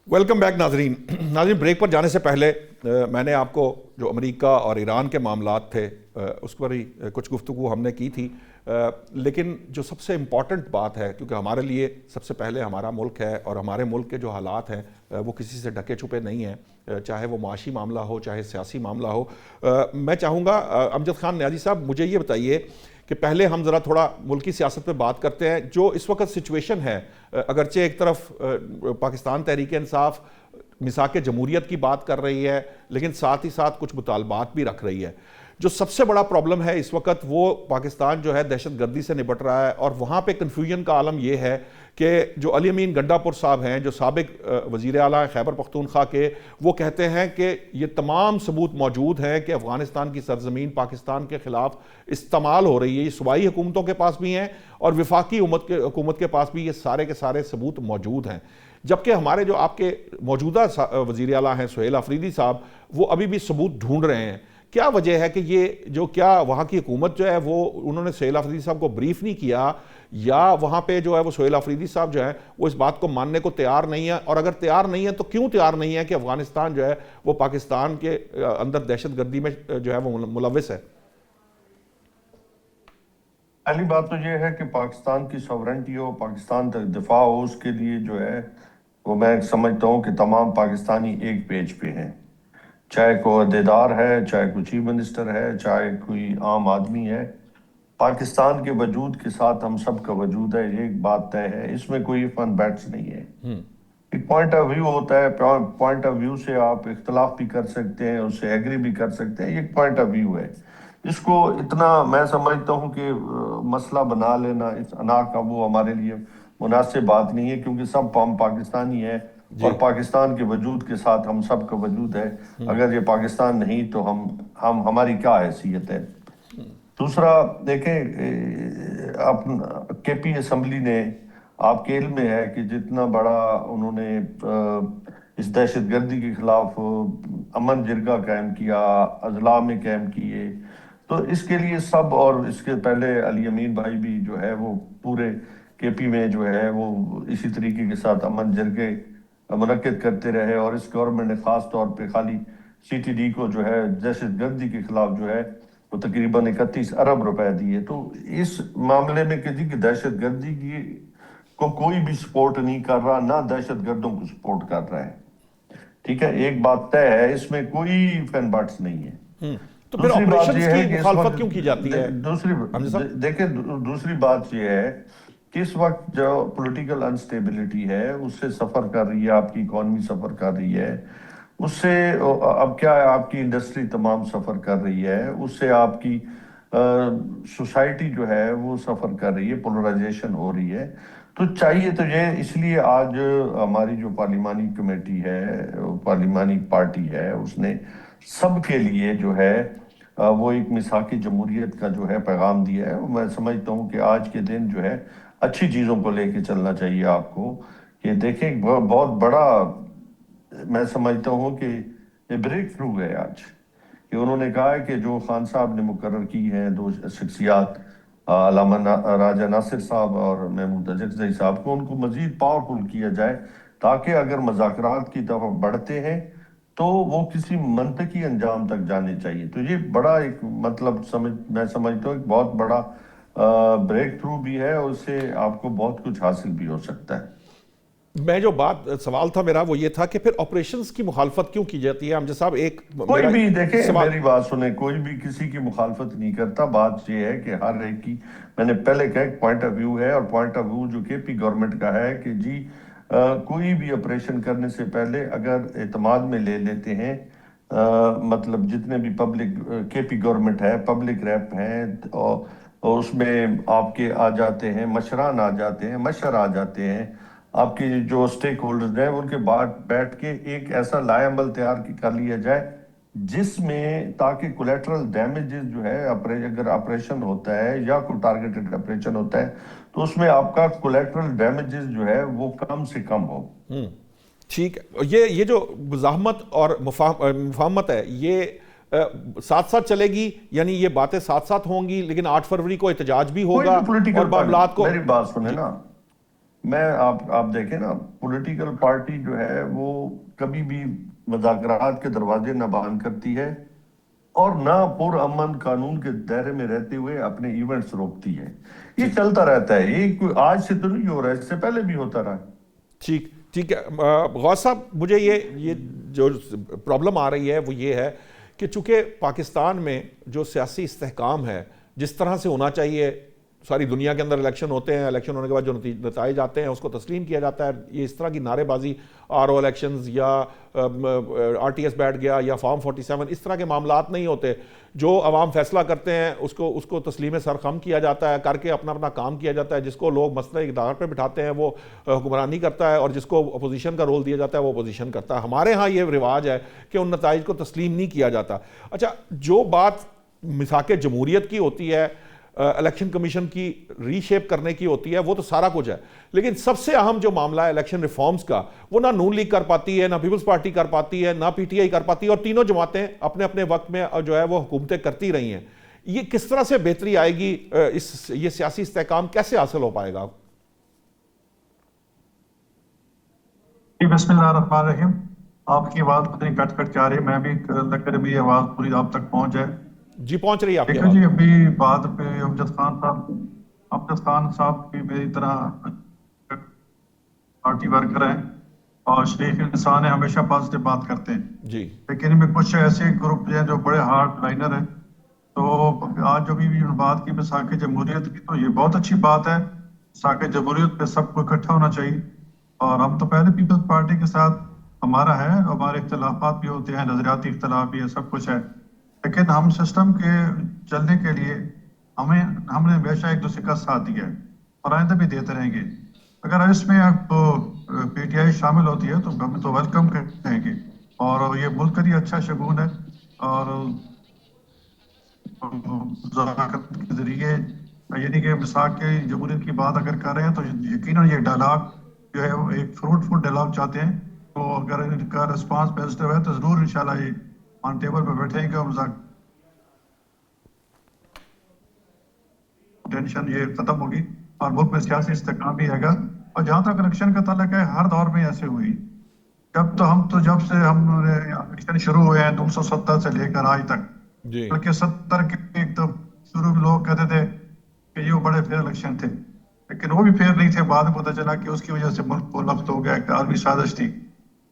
Welcome back ناظرین break پر جانے سے پہلے میں نے آپ کو جو امریکہ اور ایران کے معاملات تھے اس پر ہی کچھ گفتگو ہم نے کی تھی، لیکن جو سب سے امپورٹنٹ بات ہے، کیونکہ ہمارے لیے سب سے پہلے ہمارا ملک ہے اور ہمارے ملک کے جو حالات ہیں وہ کسی سے ڈھکے چھپے نہیں ہیں، چاہے وہ معاشی معاملہ ہو چاہے سیاسی معاملہ ہو۔ میں چاہوں گا امجد خان نیازی صاحب مجھے یہ بتائیے کہ پہلے ہم ذرا تھوڑا ملکی سیاست پہ بات کرتے ہیں۔ جو اس وقت سچویشن ہے، اگرچہ ایک طرف پاکستان تحریک انصاف میثاق جمہوریت کی بات کر رہی ہے، لیکن ساتھ ہی ساتھ کچھ مطالبات بھی رکھ رہی ہے۔ جو سب سے بڑا پرابلم ہے اس وقت وہ پاکستان جو ہے دہشت گردی سے نپٹ رہا ہے، اور وہاں پہ کنفیوژن کا عالم یہ ہے کہ جو علی امین گنڈا پور صاحب ہیں، جو سابق وزیر اعلیٰ ہیں خیبر پختونخوا کے، وہ کہتے ہیں کہ یہ تمام ثبوت موجود ہیں کہ افغانستان کی سرزمین پاکستان کے خلاف استعمال ہو رہی ہے۔ یہ صوبائی حکومتوں کے پاس بھی ہیں اور وفاقی حکومت کے پاس بھی یہ سارے کے سارے ثبوت موجود ہیں، جبکہ ہمارے جو آپ کے موجودہ وزیر اعلیٰ ہیں سہیل آفریدی صاحب، وہ ابھی بھی ثبوت ڈھونڈ رہے ہیں۔ کیا وجہ ہے کہ یہ جو کیا وہاں کی حکومت جو ہے وہ انہوں نے سہیل آفریدی صاحب کو بریف نہیں کیا، یا وہاں پہ جو ہے وہ سہیل آفریدی صاحب جو ہے وہ اس بات کو ماننے کو تیار نہیں ہے؟ اور اگر تیار نہیں ہے تو کیوں تیار نہیں ہے کہ افغانستان جو ہے وہ پاکستان کے اندر دہشت گردی میں جو ہے وہ ملوث ہے؟ پہلی بات تو یہ ہے کہ پاکستان کی سورنٹی ہو، پاکستان تک دفاع ہو، اس کے لیے جو ہے وہ میں سمجھتا ہوں کہ تمام پاکستانی ایک پیج پہ ہیں، چاہے کوئی عہدیدار ہے، چاہے کوئی چیف منسٹر ہے، چاہے کوئی عام آدمی ہے۔ پاکستان کے وجود کے ساتھ ہم سب کا وجود ہے، یہ ایک بات طے ہے، اس میں کوئی فن بیٹس نہیں ہے۔ ایک پوائنٹ آف ویو ہوتا ہے، پوائنٹ آف ویو سے آپ اختلاف بھی کر سکتے ہیں، اس سے ایگری بھی کر سکتے ہیں، یہ ایک پوائنٹ آف ویو ہے۔ اس کو اتنا میں سمجھتا ہوں کہ مسئلہ بنا لینا اس انا کا وہ ہمارے لیے مناسب بات نہیں ہے، کیونکہ سب ہم پاکستانی ہیں اور پاکستان کے وجود کے ساتھ ہم سب کا وجود ہے۔ اگر یہ پاکستان نہیں تو ہماری کیا حیثیت ہے؟ دوسرا دیکھیں، کے پی اسمبلی نے، آپ کے علم میں ہے کہ جتنا بڑا انہوں نے اس دہشت گردی کے خلاف امن جرگہ قائم کیا، اضلاع میں قائم کیے، تو اس کے لیے سب، اور اس کے پہلے علی امین بھائی بھی جو ہے وہ پورے کے پی میں جو ہے وہ اسی طریقے کے ساتھ امن جرگے منعقد کرتے رہے، اور اس گورنمنٹ نے خاص طور پہ خالی سی ٹی ڈی کو جو ہے دہشت گردی کے خلاف جو ہے وہ تقریباً 31 ارب روپے دیے۔ تو اس معاملے میں کہ دہشت گردی کی کو کوئی بھی سپورٹ نہیں کر رہا، نہ دہشت گردوں کو سپورٹ کر رہا ہے، ٹھیک ہے، ایک بات طے ہے، اس میں کوئی فین بٹس نہیں ہے۔ تو پھر دوسری بات یہ آپریشنز ہے کی کہ اس مخالفت وقت کیوں کی جاتی ہے؟ دیکھیں دوسری بات یہ ہے کہ اس وقت جو پولیٹیکل انسٹیبلٹی ہے اس سے سفر کر رہی ہے، آپ کی اکانومی سفر کر رہی ہے، اس سے اب کیا ہے، آپ کی انڈسٹری تمام سفر کر رہی ہے، اس سے آپ کی سوسائٹی جو ہے وہ سفر کر رہی ہے، پولرائزیشن ہو رہی ہے۔ تو چاہیے تو یہ اس لیے آج ہماری جو پارلیمانی کمیٹی ہے، پارلیمانی پارٹی ہے، اس نے سب کے لیے جو ہے وہ ایک میثاق جمہوریت کا جو ہے پیغام دیا ہے۔ میں سمجھتا ہوں کہ آج کے دن جو ہے اچھی چیزوں کو لے کے چلنا چاہیے آپ کو، کہ دیکھیں بہت بڑا میں سمجھتا ہوں کہ یہ بریک تھرو ہے آج، کہ انہوں نے کہا ہے کہ جو خان صاحب نے مقرر کی ہیں دو شخصیات، علامہ راجہ ناصر صاحب اور محمود اجگزئی صاحب کو، ان کو مزید پاورفل کیا جائے، تاکہ اگر مذاکرات کی طرف بڑھتے ہیں تو وہ کسی منطقی انجام تک جانے چاہیے۔ تو یہ بڑا ایک مطلب میں سمجھتا ہوں ایک بہت بڑا بریک تھرو بھی ہے، اور اس سے آپ کو بہت کچھ حاصل بھی ہو سکتا ہے۔ میں جو سوال تھا میرا وہ یہ تھا کہ پھر آپریشنز کی مخالفت کیوں کی جاتی ہے؟ امجد صاحب ایک کوئی بھی دیکھیں، میری بات سنیں، کوئی بھی کسی کی مخالفت نہیں کرتا، بات یہ ہے کہ ہر ایک کی، میں نے پہلے کہا ایک پوائنٹ آف ویو ہے، اور پوائنٹ آف ویو جو کے پی گورنمنٹ کا ہے کہ جی کوئی بھی آپریشن کرنے سے پہلے اگر اعتماد میں لے لیتے ہیں، مطلب جتنے بھی پبلک کے پی گورنمنٹ ہے، پبلک ریپ ہیں، اور اس میں آپ کے آ جاتے ہیں مشران، آ جاتے ہیں مشر، آ جاتے ہیں آپ کی جو سٹیک ہولڈرز ہیں، ان کے بعد بیٹھ کے ایک ایسا لائے عمل تیار کر لیا جائے جس میں تاکہ کولیٹرل ڈیمیجز جو ہے، اگر آپریشن ہوتا ہے یا کوئی ٹارگیٹڈ آپریشن ہوتا ہے تو اس میں آپ کا کولیٹرل ڈیمیجز جو ہے وہ کم سے کم ہو۔ ٹھیک ہے، یہ جو مزاحمت اور مفاہمت ہے یہ ساتھ ساتھ چلے گی، یعنی یہ باتیں ساتھ ساتھ ہوں گی، لیکن 8 فروری کو احتجاج بھی ہوگا اور معاملات کو، میری بات سنیں نا، میں آپ دیکھیں نا، پولیٹیکل پارٹی جو ہے وہ کبھی بھی مذاکرات کے دروازے نہ بند کرتی ہے اور نہ پرامن قانون کے دائرے میں رہتے ہوئے اپنے ایونٹس روکتی ہے. یہ ٹھیک چلتا رہتا ہے، یہ کوئی آج سے تو نہیں ہو رہا ہے، اس سے پہلے بھی ہوتا رہا. ٹھیک ٹھیک ہے. غوث صاحب، مجھے یہ جو پرابلم آ رہی ہے وہ یہ ہے کہ چونکہ پاکستان میں جو سیاسی استحکام ہے جس طرح سے ہونا چاہیے، ساری دنیا کے اندر الیکشن ہوتے ہیں، الیکشن ہونے کے بعد جو نتائج آتے ہیں اس کو تسلیم کیا جاتا ہے. یہ اس طرح کی نعرے بازی، آر او الیکشنز یا آر ٹی ایس بیٹھ گیا یا فارم 47، اس طرح کے معاملات نہیں ہوتے. جو عوام فیصلہ کرتے ہیں اس کو تسلیم سر خم کیا جاتا ہے، کر کے اپنا اپنا کام کیا جاتا ہے. جس کو لوگ مسئلہ اقتدار پہ بٹھاتے ہیں وہ حکمرانی کرتا ہے، اور جس کو اپوزیشن کا رول دیا جاتا ہے وہ اپوزیشن کرتا ہے. ہمارے ہاں یہ رواج ہے کہ ان نتائج کو تسلیم نہیں کیا جاتا. اچھا، جو بات میثاق جمہوریت کی ہوتی ہے، الیکشن کمیشن کی ری شیپ کرنے کی ہوتی ہے، وہ تو سارا کچھ ہے. لیکن سب سے اہم جو معاملہ ہے الیکشن ریفارمز کا، وہ نہ نون لیگ کر پاتی ہے، نہ پیپلز پارٹی کر پاتی ہے، نہ پی ٹی آئی کر پاتی ہے، اور تینوں جماعتیں اپنے اپنے وقت میں جو ہے وہ حکومتیں کرتی رہی ہیں. یہ کس طرح سے بہتری آئے گی؟ یہ سیاسی استحکام کیسے حاصل ہو پائے گا؟ بسم اللہ الرحمن الرحیم. آپ کی آواز پتہ نہیں کٹ کٹ کے آ رہی ہے، میں بھی لگ کر میری آواز پوری آپ تک پہنچ جائے. جی پہنچ رہی ہے آپ کی دیکھو آواز. جی، ابھی بات پہ امجد خان صاحب کی میری طرح پارٹی ورکر ہیں اور شریف انسان ہیں، ہمیشہ پازیٹیو بات کرتے ہیں. جی لیکن ان میں کچھ ایسے گروپ ہیں جو بڑے ہارڈ لائنر ہیں. تو آج جو بھی بات کی میثاق جمہوریت کی، تو یہ بہت اچھی بات ہے. میثاق جمہوریت پہ سب کو اکٹھا ہونا چاہیے. اور ہم تو پہلے پیپلز پارٹی کے ساتھ ہمارا ہے، ہمارے اختلافات بھی ہوتے ہیں، نظریاتی اختلاف بھی ہے، سب کچھ ہے. لیکن ہم سسٹم کے چلنے کے لیے ہم نے ہمیشہ ایک دوسرے کا ساتھ دیا ہے اور آئندہ بھی دیتے رہیں گے. اگر اس میں اب پی ٹی آئی شامل ہوتی ہے تو ہم تو ویلکم کہیں گے. اور یہ ملک کا ہی اچھا شگون ہے. اور مذاکرات کے ذریعے، یعنی کہ میثاق جمہوریت کی بات اگر کر رہے ہیں تو یقیناً یہ ڈائلاگ جو ہے وہ ایک فروٹفل ڈائلاگ چاہتے ہیں. تو اگر ان کا رسپانس پازیٹیو ہے تو ضرور انشاءاللہ یہ آن ٹیبل پہ بیٹھیں گے اور ٹینشن یہ ختم ہوگی اور ملک میں سیاسی استحکام بھی آئے گا. اور جہاں تک الیکشن کا تعلق ہے، ہر دور میں ایسے ہوئی. جب سے ہم الیکشن شروع ہوئے ہیں 1970 سے لے کر آج تک، جی بلکہ 70 کے ایک تو شروع میں لوگ کہتے تھے کہ یہ بڑے فیئر الیکشن تھے، لیکن وہ بھی فیئر نہیں تھے. بعد میں پتہ چلا کہ اس کی وجہ سے ملک کو نفت ہو گیا، ایک عالمی سازش تھی.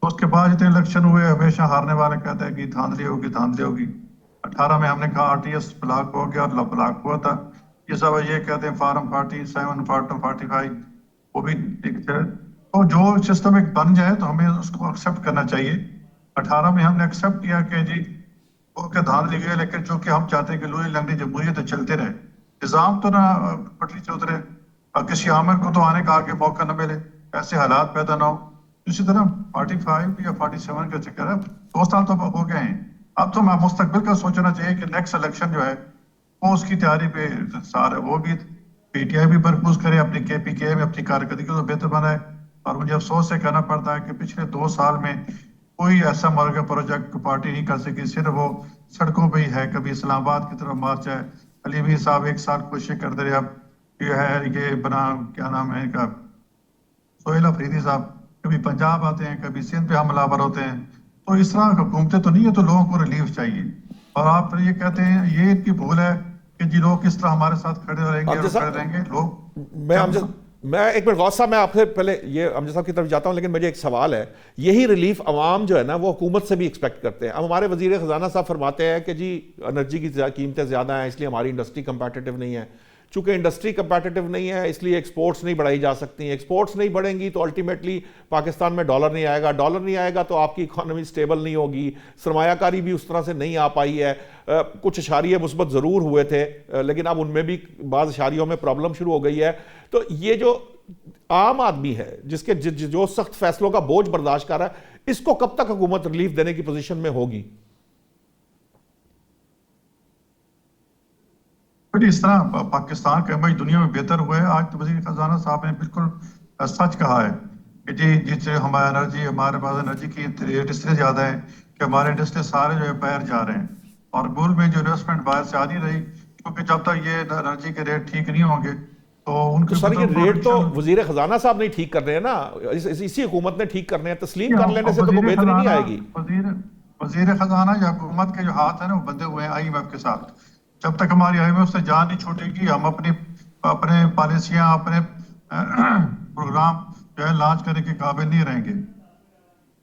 تو اس کے بعد جتنے الیکشن ہوئے، ہمیشہ ہارنے والے کہتے ہیں کہ دھاندلی ہوگی دھاندلی ہوگی. 18 میں ہم نے کہا آر ٹی ایس بلاک ہو گیا اور بلاک ہوا تھا. یہ سب یہ کہتے ہیں فارم 47 فارم 45 وہ بھی تو جو سسٹم ایک بن جائے تو ہمیں اس کو ایکسیپٹ کرنا چاہیے. 18 میں ہم نے ایکسیپٹ کیا کہ جی وہ کہ دھاندلی گئے، لیکن چونکہ ہم چاہتے ہیں کہ لوئی لنگڑی جمہوریت چلتے رہے، نظام تو نہ پٹری سے اترے اور کسی عامر کو تو آنے کا آگے موقع نہ ملے، ایسے حالات پیدا نہ ہو. اسی طرح 45 یا 47 کا چکر ہے. 2 سال تو ہو گئے ہیں. اب تو مستقبل کا سوچنا چاہیے کہ نیکسٹ الیکشن جو ہے وہ اس کی تیاری پہ سارے وہ بھی پی ٹی آئی بھی مرکوز کرے، اپنی کے پی کے میں اپنی کارکردگی کو بہتر بنائے. اور مجھے افسوس سے کہنا پڑتا ہے کہ پچھلے 2 سال میں کوئی ایسا مرکہ پروجیکٹ پارٹی نہیں کر سکی. صرف وہ سڑکوں پہ ہی ہے، کبھی اسلام آباد کی طرف مارچ ہے. علی بھی صاحب 1 سال کوشش کرتے رہے. اب یہ ہے یہ بنا کیا نام ہے ان کا، سہیل افریدی صاحب کبھی پنجاب آتے ہیں، کبھی سندھ پہ حملہ آور ہوتے ہیں. تو اس طرح حکومتیں تو نہیں ہے، تو لوگوں کو ریلیف چاہیے. اور آپ پھر یہ کہتے ہیں یہ ان کی بھول ہے کہ جی لوگ کس طرح ہمارے ساتھ کھڑے رہیں گے اور کھڑے رہیں گے لوگ. میں ایک منٹ غوث صاحب، میں آپ سے پہلے یہ امجد صاحب کی طرف جاتا ہوں، لیکن مجھے ایک سوال ہے. یہی ریلیف عوام جو ہے نا وہ حکومت سے بھی ایکسپیکٹ کرتے ہیں. اب ہمارے وزیر خزانہ صاحب فرماتے ہیں کہ جی انرجی کی قیمتیں زیادہ ہیں، اس لیے ہماری انڈسٹری کمپیٹیٹیو نہیں ہے. چونکہ انڈسٹری کمپیٹیٹیو نہیں ہے اس لیے ایکسپورٹس نہیں بڑھائی جا سکتی. ایکسپورٹس نہیں بڑھیں گی تو الٹیمیٹلی پاکستان میں ڈالر نہیں آئے گا. ڈالر نہیں آئے گا تو آپ کی اکانومی سٹیبل نہیں ہوگی. سرمایہ کاری بھی اس طرح سے نہیں آ پائی ہے. کچھ اشاریے مثبت ضرور ہوئے تھے، لیکن اب ان میں بھی بعض اشاریوں میں پرابلم شروع ہو گئی ہے. تو یہ جو عام آدمی ہے جس کے جو سخت فیصلوں کا بوجھ برداشت کر رہا ہے، اس کو کب تک حکومت ریلیف دینے کی پوزیشن میں ہوگی؟ پھر اس طرح پاکستان کا امیج دنیا میں بہتر ہوا ہے. آج تو وزیر خزانہ صاحب نے بالکل سچ کہا ہے کہ جی جس سے ہمارے پاس انرجی کی انڈسٹری زیادہ ہے کہ ہمارے انڈسٹری سارے جو ہے باہر جا رہے ہیں. اور ملک میں جو انویسٹمنٹ باہر سے آ نہیں رہی، کیونکہ جب تک یہ انرجی کے ریٹ ٹھیک نہیں ہوں گے تو ان تو کے سر یہ قدم کو ریٹ تو الیکشن وزیر خزانہ صاحب نہیں ٹھیک کر رہے ہیں نا، اسی حکومت نے ٹھیک کرنے ہیں، تسلیم کر لینے سے تو کوئی بہتری نہیں آئے گی. وزیر خزانہ یا حکومت کے جو ہاتھ ہیں نا وہ بندھے ہوئے ہیں IMF کے ساتھ. جب تک ہماری IMF سے جان نہیں چھوٹے گی ہم اپنے پالیسیاں اپنے پروگرام جو ہے لانچ کرنے کے قابل نہیں رہیں گے.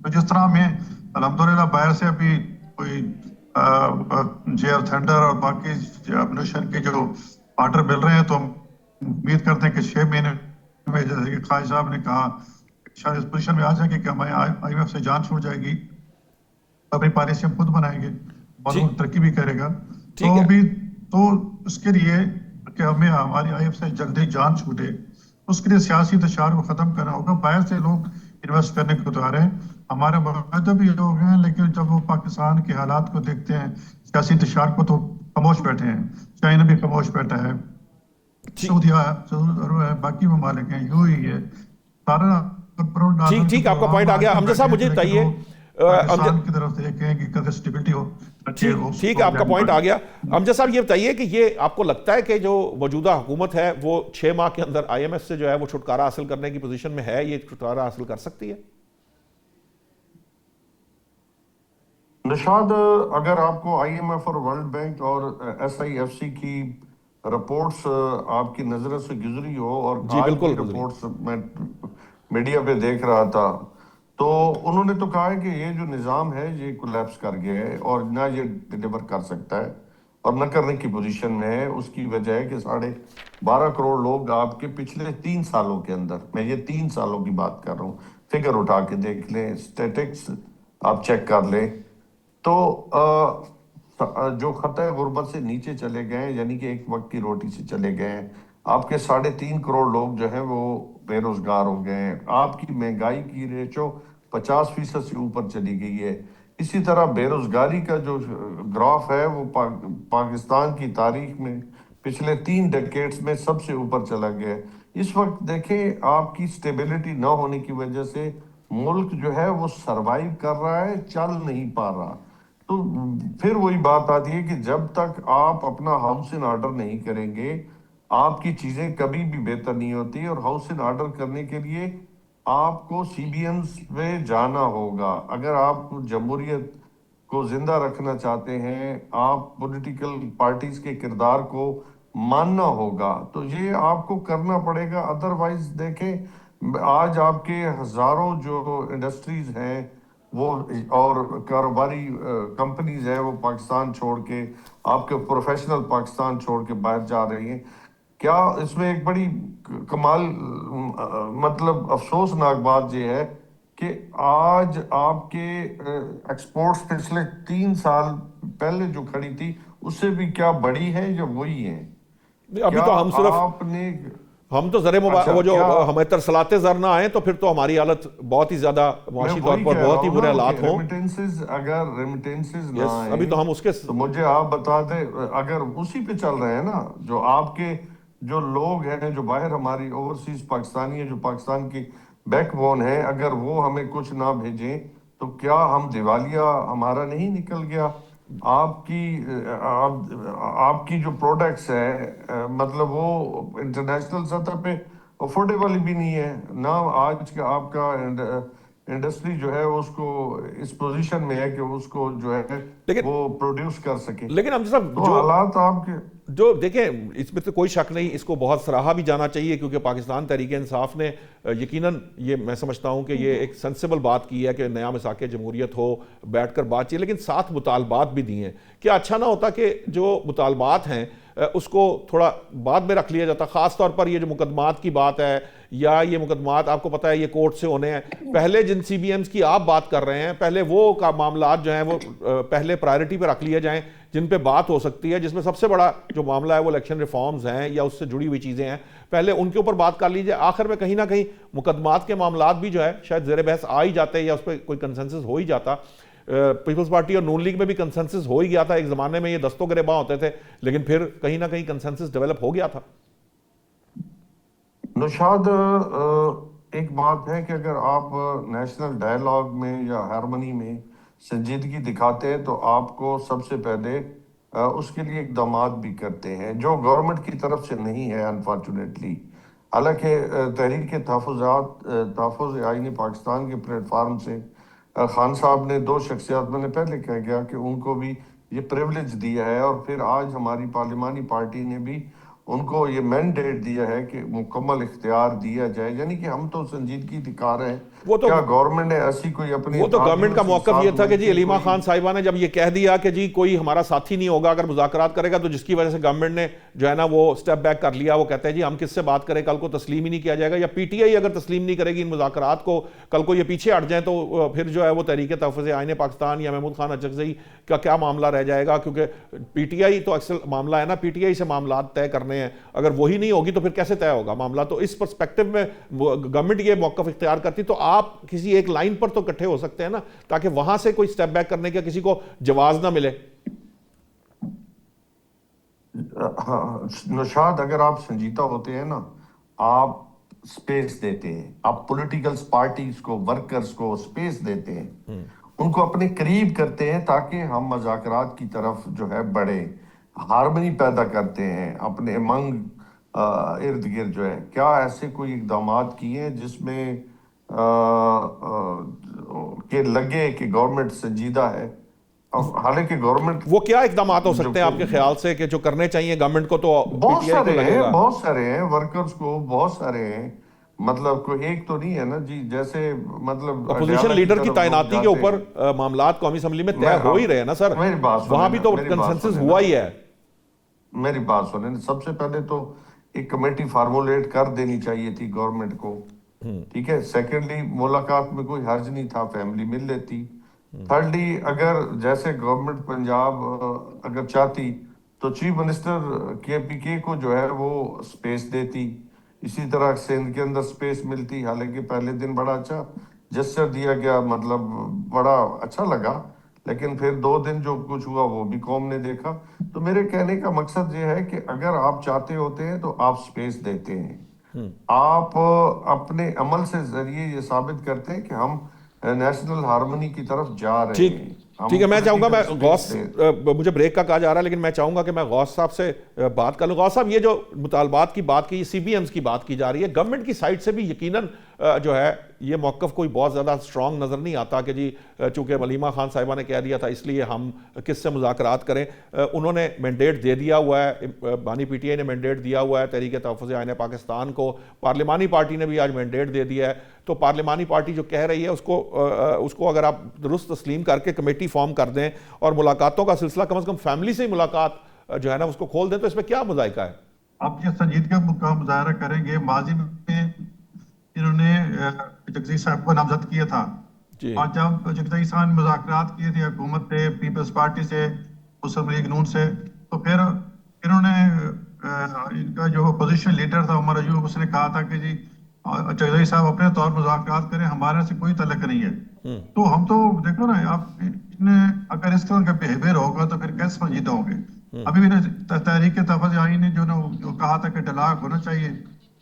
تو جس طرح ہمیں الحمدللہ باہر سے ابھی کوئی JF تھنڈر اور باقی امنیشن کے جو آرڈر مل رہے ہیں تو ہم امید کرتے ہیں کہ 6 مہینے میں جیسے کہ خواجہ صاحب نے کہا شاید اس پوزیشن میں آ جائیں گے کہ ہمیں IMF سے جان چھوٹ جائے گی، اپنی پالیسی ہم خود بنائیں گے، ملک ترقی بھی کرے گا. ٹھیک تو ہے. ابھی تو اس کے لیے کہ ہمیں ہماری IMF سے جلدی جان چھوٹے اس کے لیے سیاسی انتشار کو ختم کرنا ہوگا. باہر سے لوگ انویسٹ کرنے کو تیار ہیں، ہمارے معاہدے بھی لوگ ہیں، لیکن جب وہ پاکستان کے حالات کو دیکھتے ہیں سیاسی انتشار کو تو خاموش بیٹھے ہیں. چائنا بھی خاموش بیٹھا ہے، سعودی عرب ہے، باقی ممالک ہیں، UAE ہے، سارا ٹھیک آپ کا پوائنٹ آ گیا. امجد صاحب مجھے بتائیے، پاکستان کی طرف سے کہیں کہ اسٹیبلٹی ہو. ٹھیک ہے آپ کا پوائنٹ آ گیا. امجد صاحب یہ بتائیے کہ یہ آپ کو لگتا ہے کہ جو موجودہ حکومت ہے وہ 6 ماہ کے اندر IMF سے جو ہے وہ چھٹکارا حاصل کرنے کی پوزیشن میں ہے، یہ چھٹکارا حاصل کر سکتی ہے؟ نشاد، اگر آپ کو IMF اور ورلڈ بینک اور SIFC کی رپورٹس آپ کی نظر سے گزری ہو، اور آج بھی رپورٹس میں میڈیا پہ دیکھ رہا تھا، تو انہوں نے تو کہا ہے کہ یہ جو نظام ہے یہ کولیپس کر گیا ہے اور نہ یہ ڈیلیور کر سکتا ہے اور نہ کرنے کی پوزیشن میں ہے. اس کی وجہ ہے کہ 12.5 کروڑ لوگ آپ کے پچھلے 3 سالوں کے اندر، میں یہ 3 سالوں کی بات کر رہا ہوں، فگر اٹھا کے دیکھ لیں، اسٹیٹکس آپ چیک کر لیں، تو جو خطۂ غربت سے نیچے چلے گئے، یعنی کہ ایک وقت کی روٹی سے چلے گئے. آپ کے 3.5 کروڑ لوگ جو ہیں وہ بے روزگار ہو گئے ہیں. آپ کی مہنگائی کی ریشو 50% سے اوپر چلی گئی ہے. اسی طرح بے روزگاری کا جو گراف ہے وہ پاکستان کی تاریخ میں پچھلے 3 ڈیکیڈز میں سب سے اوپر چلا گیا ہے. اس وقت دیکھیں آپ کی سٹیبلٹی نہ ہونے کی وجہ سے ملک جو ہے وہ سروائیو کر رہا ہے، چل نہیں پا رہا. تو پھر وہی بات آتی ہے کہ جب تک آپ اپنا ہاؤس ان آرڈر نہیں کریں گے آپ کی چیزیں کبھی بھی بہتر نہیں ہوتی. اور ہاؤس ان آرڈر کرنے کے لیے آپ کو CBNs پہ جانا ہوگا. اگر آپ جمہوریت کو زندہ رکھنا چاہتے ہیں، آپ پولیٹیکل پارٹیز کے کردار کو ماننا ہوگا، تو یہ آپ کو کرنا پڑے گا. ادروائز دیکھیں آج آپ کے ہزاروں جو انڈسٹریز ہیں وہ اور کاروباری کمپنیز ہیں وہ پاکستان چھوڑ کے، آپ کے پروفیشنل پاکستان چھوڑ کے باہر جا رہی ہیں. کیا اس میں ایک بڑی کمال مطلب افسوسناک بات یہ ہے کہ آج آپ کے ایکسپورٹس پچھلے 3 سال پہلے جو کھڑی تھی اس سے بھی کیا بڑی ہے یا وہی ہیں؟ ابھی تو ہم تو وہ جو ہمیں ترسلاتے زر نہ آئیں تو پھر تو ہماری حالت بہت ہی زیادہ معاشی طور پر بہت ہی برے حالات ہوں. اگر ریمیٹنسز نہ آئیں ابھی تو ہم اس کے تو مجھے آپ بتا دیں، اگر اسی پہ چل رہے ہیں نا، جو آپ کے جو لوگ ہیں جو باہر ہماری اوورسیز پاکستانی ہیں جو پاکستان کی بیک بون ہے، اگر وہ ہمیں کچھ نہ بھیجیں تو کیا ہم دیوالیہ ہمارا نہیں نکل گیا؟ آپ کی جو پروڈکٹس ہے مطلب وہ انٹرنیشنل سطح پہ افورڈیبل بھی نہیں ہے. نہ آج کا آپ کا انڈسٹری جو ہے اس کو اس پوزیشن میں ہے کہ اس کو جو ہے وہ پروڈیوس کر سکے. لیکن ہم صاحب تو حالات آپ کے جو دیکھیں اس میں تو کوئی شک نہیں، اس کو بہت سراہا بھی جانا چاہیے کیونکہ پاکستان تحریک انصاف نے یقیناً یہ میں سمجھتا ہوں کہ یہ ایک سینسیبل بات کی ہے کہ نیا مساق جمہوریت ہو، بیٹھ کر بات چیت، لیکن ساتھ مطالبات بھی دیے ہیں. کیا اچھا نہ ہوتا کہ جو مطالبات ہیں اس کو تھوڑا بعد میں رکھ لیا جاتا، خاص طور پر یہ جو مقدمات کی بات ہے یا یہ مقدمات آپ کو پتہ ہے یہ کورٹ سے ہونے ہیں، پہلے جن CBMs کی آپ بات کر رہے ہیں پہلے وہ کا معاملات جو ہیں وہ پہلے پرائرٹی پہ رکھ لیے جائیں جن پہ بات ہو سکتی ہے، جس میں سب سے بڑا جو معاملہ ہے وہ الیکشن ریفارمز ہیں یا اس سے جڑی ہوئی چیزیں ہیں، پہلے ان کے اوپر بات کر لیجئے. آخر میں کہیں نہ کہیں مقدمات کے معاملات بھی جو ہے شاید زیر بحث آ ہی جاتے یا اس پہ کوئی کنسنسس ہو ہی جاتا. پیپلز پارٹی اور نون لیگ میں بھی کنسنسس ہو ہی گیا تھا، ایک زمانے میں یہ دستوں گریباں ہوتے تھے لیکن پھر کہیں نہ کہیں کنسنسس ڈیولپ ہو گیا تھا. نشاد، ایک بات ہے کہ اگر آپ نیشنل ڈائیلاگ میں یا ہارمنی میں سنجیدگی دکھاتے ہیں تو آپ کو سب سے پہلے اس کے لیے اقدامات بھی کرتے ہیں جو گورنمنٹ کی طرف سے نہیں ہے انفارچونیٹلی. حالانکہ تحریک تحفظ آئین پاکستان کے پلیٹ فارم سے خان صاحب نے 2 شخصیات، میں نے پہلے کہہ گیا کہ ان کو بھی یہ پریولیج دیا ہے، اور پھر آج ہماری پارلیمانی پارٹی نے بھی ان کو یہ مینڈیٹ دیا ہے کہ مکمل اختیار دیا جائے، یعنی کہ ہم تو سنجیدگی دکھا رہے ہیں۔ کیا گورنمنٹ نے ایسی کوئی اپنی، وہ تو گورنمنٹ کا موقف یہ تھا کہ جی علیمہ خان صاحبہ نے جب یہ کہہ دیا کہ جی کوئی ہمارا ساتھی نہیں ہوگا اگر مذاکرات کرے گا، تو جس کی وجہ سے گورنمنٹ نے جو ہے نا وہ سٹیپ بیک کر لیا، وہ کہتے ہیں جی ہم کس سے بات کریں، کل کو تسلیم ہی نہیں کیا جائے گا، یا پی ٹی آئی اگر تسلیم نہیں کرے گی ان مذاکرات کو، کل کو یہ پیچھے ہٹ جائیں تو پھر جو ہے وہ تحریک تحفظ آئین پاکستان یا محمود خان اچکزئی کا کیا معاملہ رہ جائے گا، کیونکہ پی ٹی آئی تو اکثر معاملہ ہے نا، پی ٹی آئی سے معاملات طے کرنے ہیں، اگر وہی نہیں ہوگی تو پھر کیسے طے ہوگا معاملہ؟ تو اس پرسپیکٹو میں گورنمنٹ یہ موقف اختیار کرتی تو آپ کسی ایک لائن پر تو اکٹھے ہو سکتے ہیں نا، تاکہ وہاں سے کوئی سٹیپ بیک کرنے کا کسی کو جواز نہ ملے۔ نشاد، اگر آپ سنجیدہ ہوتے ہیں نا، آپ سپیس دیتے ہیں، آپ پولیٹیکل پارٹیز کو، ورکرز کو سپیس دیتے ہیں، ان کو اپنے قریب کرتے ہیں تاکہ ہم مذاکرات کی طرف جو ہے بڑھیں، ہارمنی پیدا کرتے ہیں اپنے امنگ ارد گرد جو ہے۔ کیا ایسے کوئی اقدامات کیے ہیں جس میں کہ لگے کہ گورنمنٹ سنجیدہ ہے؟ حالانکہ گورنمنٹ، وہ کیا اقدامات ہو سکتے ہیں آپ کے خیال سے کہ جو کرنے چاہیے گورنمنٹ کو؟ تو بہت سارے ہیں ورکرز کو، بہت سارے ہیں، مطلب کوئی ایک تو نہیں ہے نا جی، جیسے مطلب اپوزیشن لیڈر کی تعیناتی کے اوپر معاملات قومی اسمبلی میں طے ہو ہی رہے ہیں نا سر، وہاں بھی تو کنسنسس ہوا ہی ہے۔ میری بات سنیں، سب سے پہلے تو ایک کمیٹی فارمولیٹ کر دینی چاہیے تھی گورنمنٹ کو، ٹھیک ہے۔ سیکنڈلی، ملاقات میں کوئی حرج نہیں تھا، فیملی مل لیتی۔ تھرڈلی، اگر جیسے گورنمنٹ پنجاب اگر چاہتی تو چیف منسٹر کے پی کے کو جو ہے وہ سپیس دیتی، اسی طرح سندھ کے اندر سپیس ملتی۔ حالانکہ پہلے دن بڑا اچھا جسچر دیا گیا، مطلب بڑا اچھا لگا، لیکن پھر 2 دن جو کچھ ہوا وہ بھی قوم نے دیکھا۔ تو میرے کہنے کا مقصد یہ ہے کہ اگر آپ چاہتے ہوتے ہیں تو آپ سپیس دیتے ہیں، آپ اپنے عمل سے ذریعے یہ ثابت کرتے ہیں کہ ہم نیشنل ہارمنی کی طرف جا رہے ہیں۔ ٹھیک ہے، میں چاہوں گا، میں غوث، مجھے بریک کا کہا جا رہا ہے لیکن میں چاہوں گا کہ میں غوث صاحب سے بات کر لوں۔ غوث صاحب، یہ جو مطالبات کی بات کی، سی بی ایمز کی بات کی جا رہی ہے، گورنمنٹ کی سائٹ سے بھی یقیناً جو ہے یہ موقف کوئی بہت زیادہ سٹرونگ نظر نہیں آتا کہ جی چونکہ علیمہ خان صاحبہ نے کہہ دیا تھا اس لیے ہم کس سے مذاکرات کریں۔ انہوں نے مینڈیٹ دے دیا ہوا ہے، بانی پی ٹی آئی نے مینڈیٹ دیا ہوا ہے تحریک تحفظ آئین پاکستان کو، پارلیمانی پارٹی نے بھی آج مینڈیٹ دے دیا ہے۔ تو پارلیمانی پارٹی جو کہہ رہی ہے اس کو اگر آپ درست تسلیم کر کے کمیٹی فارم کر دیں اور ملاقاتوں کا سلسلہ کم از کم فیملی سے ہی ملاقات جو ہے نا اس کو کھول دیں، تو اس میں کیا مذائقہ ہے؟ آپ یہ سنجیدگی کا مظاہرہ کریں گے، ماضی میں انہوں نے اچکزئی صاحب کو نامزد کیا تھا، اور جب اچکزئی صاحب نے مذاکرات کیے تھے حکومت سے، پیپلز پارٹی سے، مسلم لیگ نون سے، تو پھر انہوں نے ان کا جو اپوزیشن لیڈر تھا عمر ایوب، اس نے کہا تھا کہ جی اچکزئی صاحب اپنے طور مذاکرات کریں، ہمارے سے کوئی تعلق نہیں ہے۔ تو ہم تو دیکھو نا، آپ نے اگر اس طرح کا بیہیویئر ہوگا تو پھر کیسے سنجیدہ ہوں گے؟ ابھی بھی تحریک تحفظ آئین نے جو کہا تھا کہ ڈائلاگ ہونا چاہیے،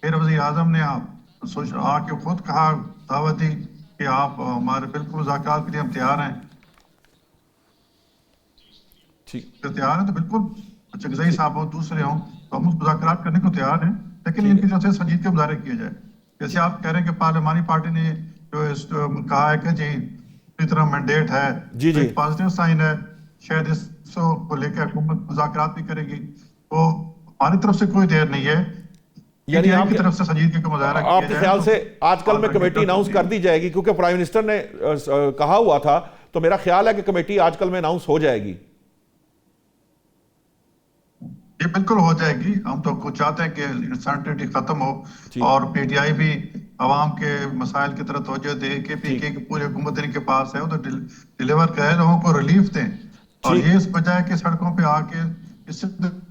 پھر وزیر اعظم نے آ کے خود کہا، دعوت دی کہ آپ ہمارے بالکل مذاکرات کے لیے ہم تیار ہیں۔ تیار ہیں تو بالکل اچکزئی صاحب ہو، دوسرے ہوں، تو ہم اس مذاکرات کرنے کو تیار ہیں، لیکن ان کی طرف سے سنجیدگی مظاہرہ کیا جائے۔ جیسے آپ کہہ رہے ہیں کہ پارلیمانی پارٹی نے جو کہا ہے کہ جی اس طرح مینڈیٹ ہے، ایک پازیٹیو سائن ہے، شاید اس کو لے کے حکومت مذاکرات بھی کرے گی۔ تو ہماری طرف سے کوئی دیر نہیں ہے، یعنی آپ کی طرف سے سنجیدگی کا مظاہرہ کیا آپ کے خیال سے آج کل میں کمیٹی اناؤنس کر دی جائے گی؟ کیونکہ پرائم منسٹر نے کہا ہوا تھا، تو میرا خیال ہے کہ کمیٹی آج کل میں اناؤنس ہو جائے گی۔ یہ بالکل ہو جائے گی، ہم تو چاہتے ہیں کہ انسرٹنٹی ختم ہو اور پی ٹی آئی بھی عوام کے مسائل کی طرف توجہ دے، کے پی کے پوری حکومت ان کے پاس ہے، وہ تو ڈیلیور کرے، لوگوں کو ریلیف دیں، اور یہ اس بجائے کہ سڑکوں پہ آ کے اس سے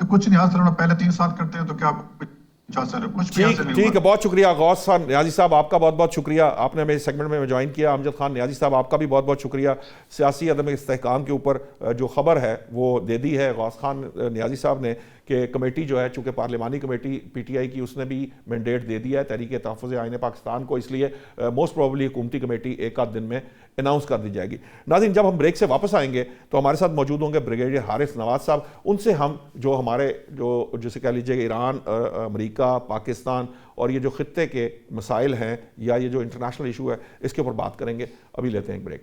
کچھ نہیں حاصل ہونا، پہلے 3 سال کرتے ہیں تو کیا کچھ حاصل ہے؟ کچھ بھی حاصل نہیں ہوا۔ ٹھیک ہے، بہت شکریہ غوث خان نیازی صاحب، آپ کا بہت بہت شکریہ، آپ نے ہمیں سیگمنٹ میں جوائن کیا۔ امجد خان نیازی صاحب، آپ کا بھی بہت بہت شکریہ، سیاسی عدم استحکام کے اوپر جو خبر ہے وہ دے دی ہے غوث خان نیازی صاحب نے کہ کمیٹی جو ہے چونکہ پارلیمانی کمیٹی پی ٹی آئی کی اس نے بھی مینڈیٹ دے دیا ہے تحریک تحفظ آئین پاکستان کو، اس لیے موسٹ پروبلی حکومتی کمیٹی ایک آدھ دن میں اناؤنس کر دی جائے گی۔ ناظرین، جب ہم بریک سے واپس آئیں گے تو ہمارے ساتھ موجود ہوں گے بریگیڈیئر حارث نواز صاحب، ان سے ہم جو ہمارے جسے کہہ لیجیے ایران، امریکہ، پاکستان اور یہ جو خطے کے مسائل ہیں یا یہ جو انٹرنیشنل ایشو ہے اس کے اوپر بات کریں گے۔ ابھی لیتے ہیں ایک بریک۔